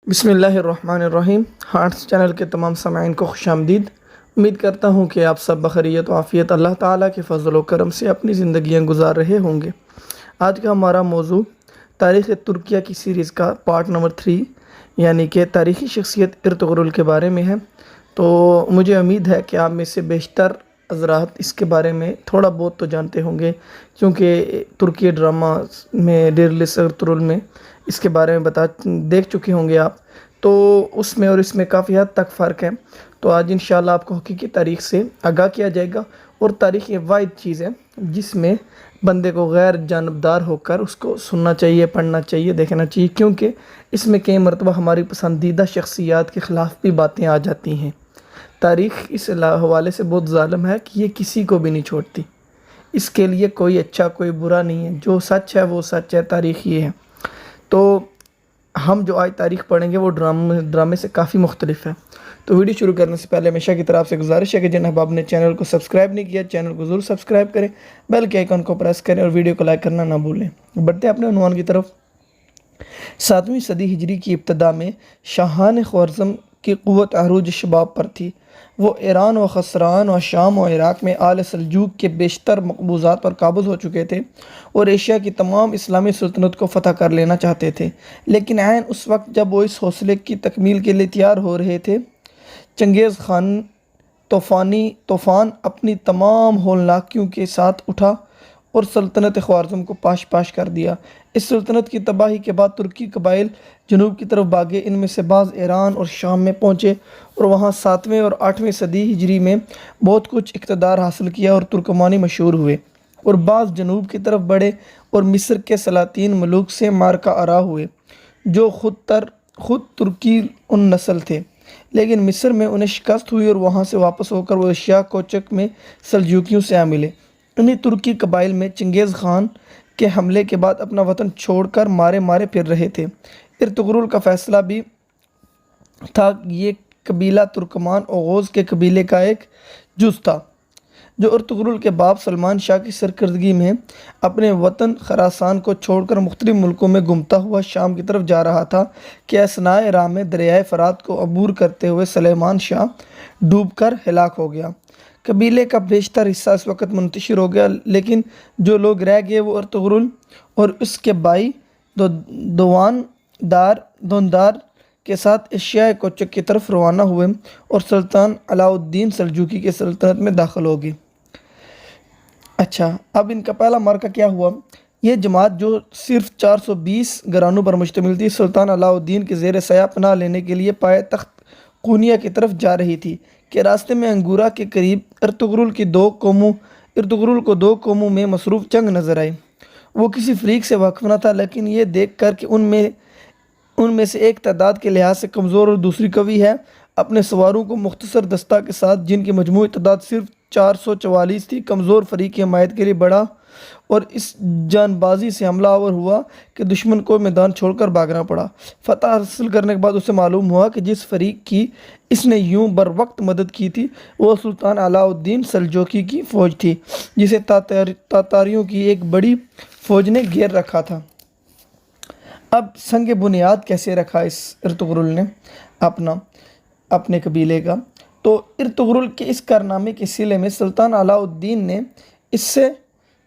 بسم اللہ الرحمن الرحیم۔ ہارٹس چینل کے تمام سامعین کو خوش آمدید۔ امید کرتا ہوں کہ آپ سب بخیریت و عافیت اللہ تعالیٰ کے فضل و کرم سے اپنی زندگیاں گزار رہے ہوں گے۔ آج کا ہمارا موضوع تاریخ ترکیہ کی سیریز کا پارٹ نمبر 3 یعنی کہ تاریخی شخصیت ارطغرل کے بارے میں ہے۔ تو مجھے امید ہے کہ آپ میں سے بیشتر حضرات اس کے بارے میں تھوڑا بہت تو جانتے ہوں گے، کیونکہ ترکی ڈرامہ میں ڈیرلس ارطغرل میں اس کے بارے میں دیکھ چکے ہوں گے آپ، تو اس میں اور اس میں کافی حد تک فرق ہے۔ تو آج انشاءاللہ آپ کو حقیقی تاریخ سے آگاہ کیا جائے گا، اور تاریخ یہ واحد چیز ہے جس میں بندے کو غیر جانبدار ہو کر اس کو سننا چاہیے، پڑھنا چاہیے، دیکھنا چاہیے، کیونکہ اس میں کئی مرتبہ ہماری پسندیدہ شخصیات کے خلاف بھی باتیں آ جاتی ہیں۔ تاریخ اس حوالے سے بہت ظالم ہے کہ یہ کسی کو بھی نہیں چھوڑتی، اس کے لیے کوئی اچھا کوئی برا نہیں ہے، جو سچ ہے وہ سچ ہے، تاریخ یہ ہے۔ تو ہم جو آج تاریخ پڑھیں گے وہ ڈرامے سے کافی مختلف ہے۔ تو ویڈیو شروع کرنے سے پہلے ہمیشہ کی طرف سے گزارش ہے کہ جن احباب نے چینل کو سبسکرائب نہیں کیا، چینل کو ضرور سبسکرائب کریں، بیل کے آئیکن کو پریس کریں اور ویڈیو کو لائک کرنا نہ بھولیں۔ بڑھتے ہیں اپنے عنوان کی طرف۔ 7ویں صدی ہجری کی ابتدا میں شاہان خوارزم کی قوت عروج شباب پر تھی۔ وہ ایران و خراسان و شام و عراق میں آل سلجوق کے بیشتر مقبوضات پر قابض ہو چکے تھے اور ایشیا کی تمام اسلامی سلطنت کو فتح کر لینا چاہتے تھے، لیکن عین اس وقت جب وہ اس حوصلے کی تکمیل کے لیے تیار ہو رہے تھے، چنگیز خان طوفان اپنی تمام ہولناکیوں کے ساتھ اٹھا اور سلطنت خوارزم کو پاش پاش کر دیا۔ اس سلطنت کی تباہی کے بعد ترکی قبائل جنوب کی طرف بھاگے، ان میں سے بعض ایران اور شام میں پہنچے اور وہاں 7ویں اور 8ویں صدی ہجری میں بہت کچھ اقتدار حاصل کیا اور ترکمانی مشہور ہوئے، اور بعض جنوب کی طرف بڑھے اور مصر کے سلاطین ملوک سے مارکہ آرا ہوئے جو خود ترکی ان نسل تھے، لیکن مصر میں انہیں شکست ہوئی اور وہاں سے واپس ہو کر وہ ایشیا کوچک میں سلجوکیوں سے آ ملے۔ انہی ترکی قبائل میں چنگیز خان کے حملے کے بعد اپنا وطن چھوڑ کر مارے پھر رہے تھے۔ ارطغرل کا فیصلہ بھی تھا کہ یہ قبیلہ ترکمان اوغوز کے قبیلے کا ایک جز تھا، جو ارطغرل کے باپ سلمان شاہ کی سرکردگی میں اپنے وطن خراسان کو چھوڑ کر مختلف ملکوں میں گھومتا ہوا شام کی طرف جا رہا تھا کہ اثناء راہ میں دریائے فرات کو عبور کرتے ہوئے سلیمان شاہ ڈوب کر ہلاک ہو گیا۔ قبیلے کا بیشتر حصہ اس وقت منتشر ہو گیا، لیکن جو لوگ رہ گئے وہ ارطغرل اور اس کے بھائی دوندار کے ساتھ ایشیا کوچک کی طرف روانہ ہوئے اور سلطان علاء الدین سلجوقی کی سلطنت میں داخل ہو گئے۔ اچھا، اب ان کا پہلا معرکہ کیا ہوا؟ یہ جماعت جو صرف 420 گھرانوں پر مشتمل تھی، سلطان علاء الدین کے زیر سایہ پناہ لینے کے لیے پائے تخت قونیہ کی طرف جا رہی تھی کہ راستے میں انگورا کے قریب ارطغرل کو دو قوموں میں مصروف جنگ نظر آئی۔ وہ کسی فریق سے واقف نہ تھا، لیکن یہ دیکھ کر کہ ان میں سے ایک تعداد کے لحاظ سے کمزور اور دوسری قوی ہے، اپنے سواروں کو مختصر دستہ کے ساتھ، جن کی مجموعی تعداد صرف 444 تھی، کمزور فریق کی حمایت کے لیے بڑھا اور اس جان بازی سے حملہ آور ہوا کہ دشمن کو میدان چھوڑ کر بھاگنا پڑا۔ فتح حاصل کرنے کے بعد اسے معلوم ہوا کہ جس فریق کی اس نے یوں بر وقت مدد کی تھی وہ سلطان علاء الدین سلجوقی کی فوج تھی، جسے تاتاریوں کی ایک بڑی فوج نے گھیر رکھا تھا۔ اب سنگ بنیاد کیسے رکھا اس ارطغرل نے اپنے قبیلے کا؟ تو ارطغرل کے اس کارنامے کے صلے میں سلطان علاء الدین نے اس سے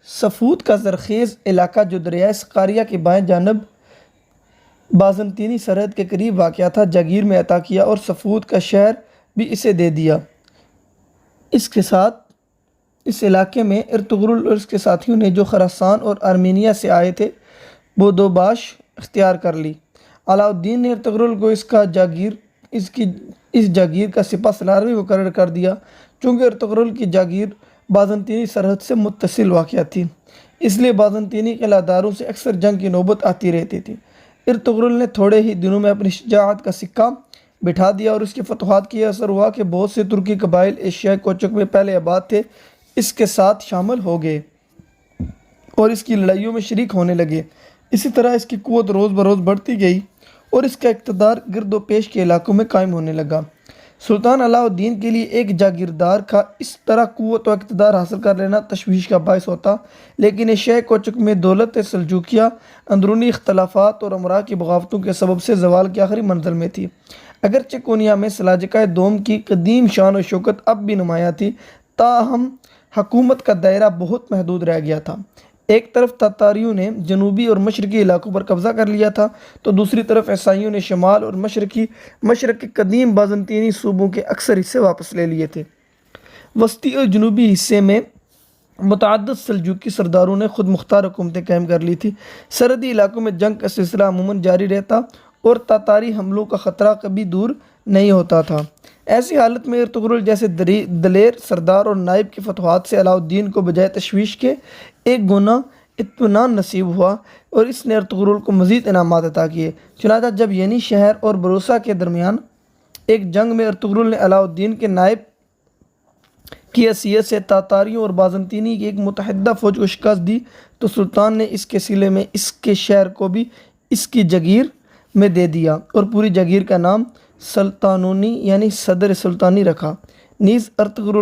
صفوت کا زرخیز علاقہ جو دریائے سقاریہ کی بائیں جانب بازنطینی سرحد کے قریب واقع تھا جاگیر میں عطا کیا اور صفوت کا شہر بھی اسے دے دیا۔ اس کے ساتھ اس علاقے میں ارطغرل اور اس کے ساتھیوں نے جو خراسان اور آرمینیا سے آئے تھے وہ دوباش اختیار کر لی۔ علاء الدین نے ارطغرل کو اس جاگیر کا سپہ سالار بھی مقرر کر دیا، چونکہ ارطغرل کی جاگیر بازنطینی سرحد سے متصل واقع تھی، اس لیے بازنطینی قلعہ داروں سے اکثر جنگ کی نوبت آتی رہتی تھی۔ ارطغرل نے تھوڑے ہی دنوں میں اپنی شجاعت کا سکہ بٹھا دیا اور اس کی فتوحات کی اثر ہوا کہ بہت سے ترکی قبائل ایشیا کوچک میں پہلے آباد تھے اس کے ساتھ شامل ہو گئے اور اس کی لڑائیوں میں شریک ہونے لگے۔ اسی طرح اس کی قوت روز بروز بڑھتی گئی اور اس کا اقتدار گرد و پیش کے علاقوں میں قائم ہونے لگا۔ سلطان علاء الدین کے لیے ایک جاگیردار کا اس طرح قوت و اقتدار حاصل کر لینا تشویش کا باعث ہوتا، لیکن یہ شے کوچک میں دولت سلجوقیہ، اندرونی اختلافات اور امراء کی بغاوتوں کے سبب سے زوال کی آخری منزل میں تھی۔ اگرچہ کونیا میں سلاجقہ دوم کی قدیم شان و شوکت اب بھی نمایاں تھی، تاہم حکومت کا دائرہ بہت محدود رہ گیا تھا۔ ایک طرف تاتاریوں نے جنوبی اور مشرقی علاقوں پر قبضہ کر لیا تھا تو دوسری طرف عیسائیوں نے شمال اور مشرق کے قدیم بازنطینی صوبوں کے اکثر حصے واپس لے لیے تھے۔ وسطی اور جنوبی حصے میں متعدد سلجوقی سرداروں نے خود مختار حکومتیں قائم کر لی تھی۔ سرحدی علاقوں میں جنگ کا سلسلہ عموماً جاری رہتا اور تاتاری حملوں کا خطرہ کبھی دور نہیں ہوتا تھا۔ ایسی حالت میں ارطغرل جیسے دلیر سردار اور نائب کی فتوحات سے علاء الدین کو بجائے تشویش کے ایک گنا اطمینان نصیب ہوا اور اس نے ارطغرل کو مزید انعامات عطا کیے۔ چنانچہ جب ینی شہر اور بروسا کے درمیان ایک جنگ میں ارطغرل نے علاء الدین کے نائب کی حیثیت سے تاتاریوں اور بازنطینی کی ایک متحدہ فوج کو شکست دی تو سلطان نے اس کے صلے میں اس کے شہر کو بھی اس کی جگیر میں دے دیا اور پوری جگیر کا نام سلطانونی یعنی صدر سلطانی رکھا۔ نیز ارطغرل